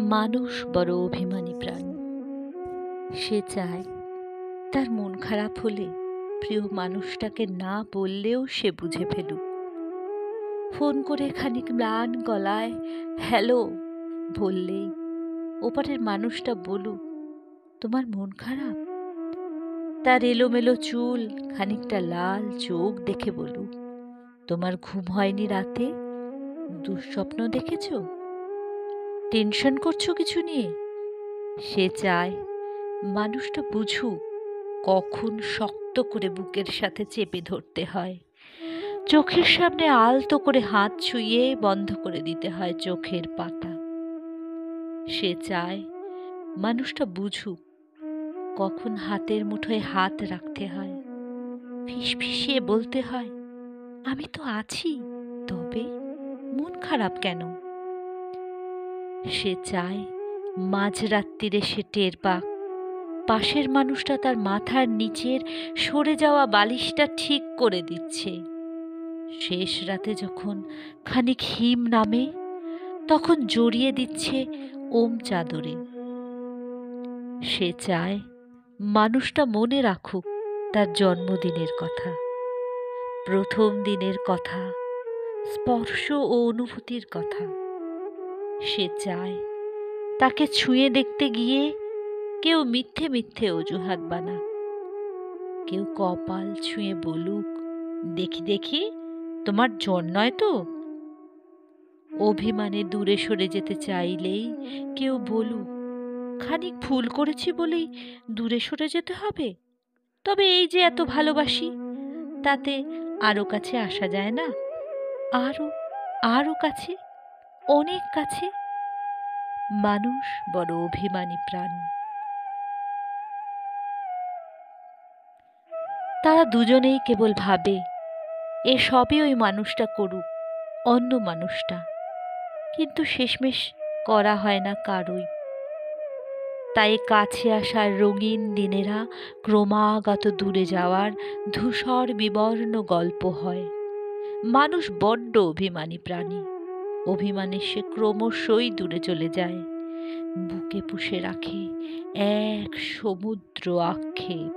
মানুষ বড় অভিমানী প্রাণী। সে চায় তার মন খারাপ হলে প্রিয় মানুষটাকে না বললেও সে বুঝে ফেলুক। ফোন করে খানিক ম্লান গলায় হ্যালো বললেই ওপারের মানুষটা বলুক, তোমার মন খারাপ? তার এলোমেলো চুল, খানিকটা লাল চোখ দেখে বলুক, তোমার ঘুম হয়নি রাতে? দুঃস্বপ্ন দেখেছ? টেনশন করছো কিছু নিয়ে? সে চায় মানুষটা বুঝুক কখন শক্ত করে বুকের সাথে চেপে ধরতে হয়, চোখের সামনে আলতো করে হাত ছুঁয়ে বন্ধ করে দিতে হয় চোখের পাতা। সে চায় মানুষটা বুঝুক কখন হাতের মুঠোয় হাত রাখতে হয়, ফিসফিসিয়ে বলতে হয়, আমি তো আছি, তবে মন খারাপ কেন? সে চায় মাঝরাত্রিরে সে টের পাক পাশের মানুষটা তার মাথার নিচের সরে যাওয়া বালিশটা ঠিক করে দিচ্ছে। শেষ রাতে যখন খানিক হিম নামে তখন জড়িয়ে দিচ্ছে ওম চাদরে। সে চায় মানুষটা মনে রাখুক তার জন্মদিনের কথা, প্রথম দিনের কথা, স্পর্শ ও অনুভূতির কথা। সে চায় তাকে ছুঁয়ে দেখতে গিয়ে কেউ মিথ্যে মিথ্যে অজুহাত বানাক, কেউ কপাল ছুঁয়ে বলুক, দেখি দেখি তোমার জ্বর নয় তো? অভিমানে দূরে সরে যেতে চাইলেই কেউ বলুক, খানিক ভুল করেছি বলেই দূরে সরে যেতে হবে? তবে এই যে এত ভালোবাসি, তাতে আরো কাছে আসা যায় না? আরো আরো কাছে, অনেক কাছে। মানুষ বড় অভিমানী প্রাণী। তারা দুজনেই কেবল ভাবে এ সবই ওই মানুষটা করুক, অন্য মানুষটা, কিন্তু শেষমেশ করা হয় না কারোই। তাই কাছে আসার রঙিন দিনেরা ক্রমাগত দূরে যাওয়ার ধূসর বিবর্ণ গল্প হয়। মানুষ বড্ড অভিমানী প্রাণী। অভিমানে সে ক্রমশই দূরে চলে যায়, বুকে পুষে রাখে এক সমুদ্র আক্ষেপ।